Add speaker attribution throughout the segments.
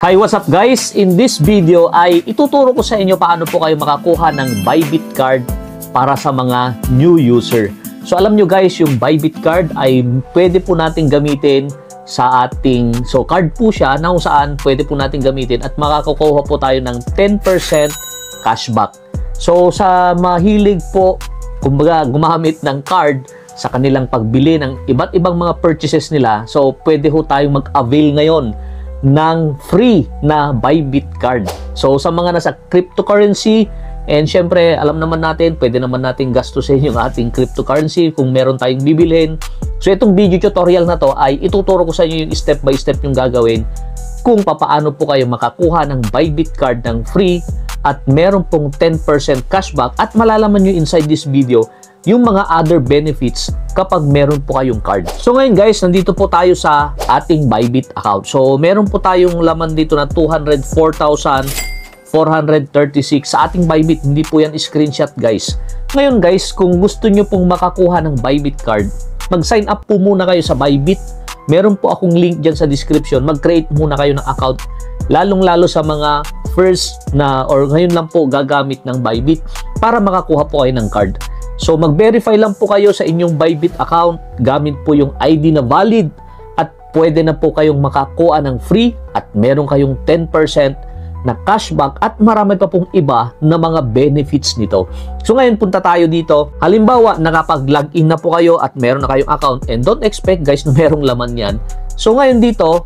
Speaker 1: Hi, what's up guys? In this video ay ituturo ko sa inyo paano po kayo makakuha ng Bybit card para sa mga new user. So alam nyo guys, yung Bybit card ay pwede po natin gamitin sa ating, card po siya na kung saan pwede po natin gamitin at makakakuha po tayo ng 10% cashback. So sa mahilig po, kumbaga gumamit ng card sa kanilang pagbili ng iba't ibang mga purchases nila, so pwede ho tayong mag-avail ngayon ng free na Bybit card. So sa mga nasa cryptocurrency, and syempre alam naman natin, pwede naman natin gastusin yung ating cryptocurrency kung meron tayong bibilhin. So itong video tutorial na to ay ituturo ko sa inyo yung step by step yung gagawin kung paano po kayo makakuha ng Bybit card ng free at meron pong 10% cashback, at malalaman nyo inside this video yung mga other benefits kapag meron po kayong card. So ngayon guys, nandito po tayo sa ating Bybit account. So meron po tayong laman dito na 204,436 sa ating Bybit. Hindi po yan screenshot guys. Ngayon guys, kung gusto nyo pong makakuha ng Bybit card, mag-sign up po muna kayo sa Bybit. Meron po akong link dyan sa description. Mag-create muna kayo ng account. Lalong-lalo sa mga first na or ngayon lang po gagamit ng Bybit para makakuha po kayo ng card. So mag-verify lang po kayo sa inyong Bybit account, gamit po yung ID na valid at pwede na po kayong makakuha ng free at meron kayong 10% na cashback at marami pa pong iba na mga benefits nito. So ngayon punta tayo dito. Halimbawa, nakapag-login na po kayo at meron na kayong account, and don't expect guys na merong laman yan. So ngayon dito,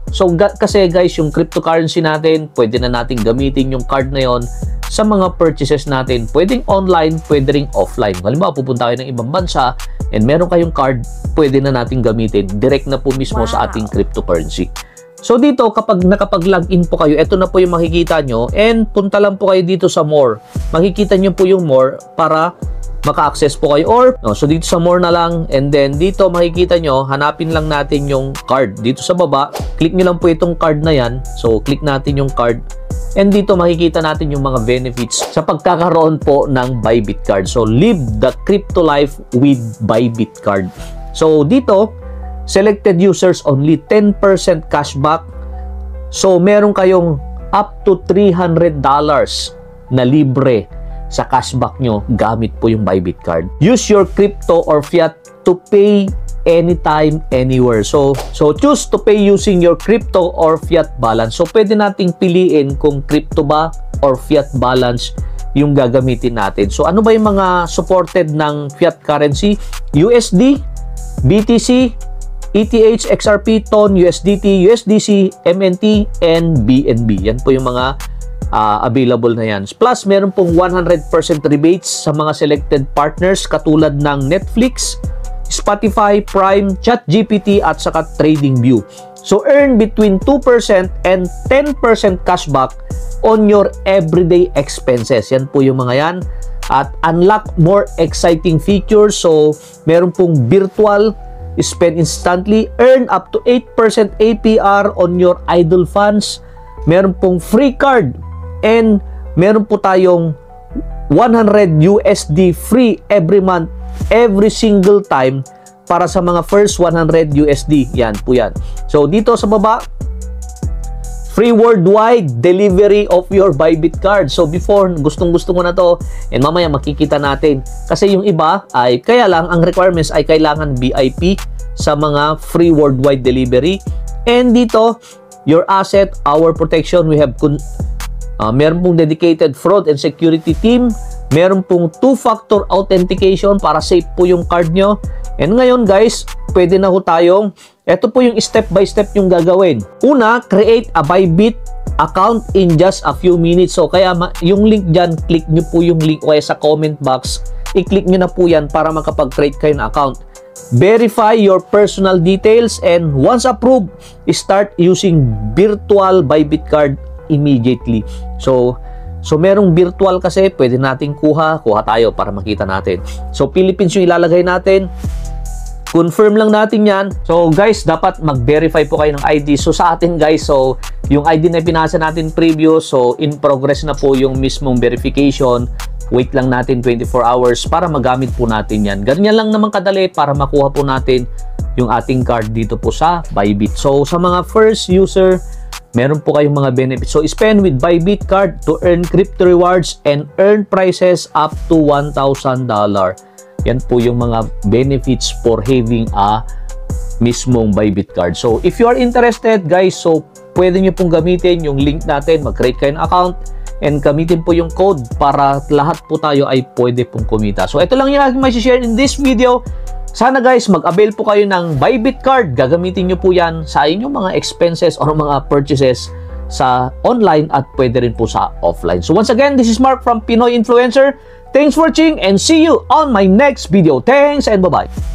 Speaker 1: kasi guys yung cryptocurrency natin, pwede na natin gamitin yung card na yon sa mga purchases natin. Pwedeng online, pwede ring offline. Halimbawa, pupunta kayo ng ibang bansa and meron kayong card, pwede na natin gamitin direct na po mismo sa ating cryptocurrency. So dito, kapag nakapag-login po kayo, ito na po yung makikita nyo, and punta lang po kayo dito sa more. Makikita nyo po yung more para maka-access po kayo, or so dito sa more na lang, and then dito makikita nyo, hanapin lang natin yung card. Dito sa baba, click nyo lang po itong card na yan. So click natin yung card. And dito makikita natin yung mga benefits sa pagkakaroon po ng Bybit card. So live the crypto life with Bybit card. So dito, selected users only, 10% cashback. So meron kayong up to $300 na libre sa cashback nyo gamit po yung Bybit card. Use your crypto or fiat to pay anytime, anywhere. So choose to pay using your crypto or fiat balance. So pwede nating piliin kung crypto ba or fiat balance yung gagamitin natin. So ano ba yung mga supported ng fiat currency? USD, BTC, ETH, XRP, TON, USDT, USDC, MNT, and BNB. Yan po yung mga available na yan. Plus, meron pong 100% rebates sa mga selected partners katulad ng Netflix, Spotify, Prime, ChatGPT at saka TradingView. So earn between 2% and 10% cashback on your everyday expenses. Yan po yung mga yan. At unlock more exciting features. So meron pong virtual spend instantly, earn up to 8% APR on your idle funds. Meron pong free card, and meron po tayong 100 USD free every month, every single time para sa mga first 100 USD. Yan po yan. So dito sa baba, free worldwide delivery of your Bybit card. So before, gustong-gusto ko na to, and mamaya makikita natin. Kasi yung iba ay, kaya lang, ang requirements ay kailangan VIP sa mga free worldwide delivery. And dito, your asset, our protection, we have meron pong dedicated fraud and security team. Meron pong two-factor authentication para safe po yung card nyo. And ngayon guys, pwede na ho tayong, ito po yung step by step yung gagawin. Una, create a Bybit account in just a few minutes. So kaya yung link dyan, click nyo po yung link o kaya sa comment box. I-click nyo na po yan para makapag-create kayo ng account. Verify your personal details, and once approved, start using virtual Bybit card immediately. So merong virtual kasi, pwede nating kuha tayo para makita natin. So Philippines yung ilalagay natin. Confirm lang natin yan. So guys, dapat mag-verify po kayo ng ID. So sa atin guys, so yung ID na pinasa natin previous, so in progress na po yung mismong verification. Wait lang natin 24 hours para magamit po natin yan. Ganyan lang naman kadali para makuha po natin yung ating card dito po sa Bybit. So sa mga first user meron po kayong mga benefits. So, spend with Bybit card to earn crypto rewards and earn prizes up to $1,000. Yan po yung mga benefits for having a mismong Bybit card. So, if you are interested, guys, so pwede nyo pong gamitin yung link natin, mag-create kayo ng account, and gamitin po yung code para lahat po tayo ay pwede pong kumita. So, ito lang yung aking may-share in this video. Sana guys, mag-avail po kayo ng Bybit card. Gagamitin nyo po yan sa inyong mga expenses or mga purchases sa online at pwede rin po sa offline. So, once again, this is Mark from Pinoy Influencer. Thanks for watching and see you on my next video. Thanks and bye-bye.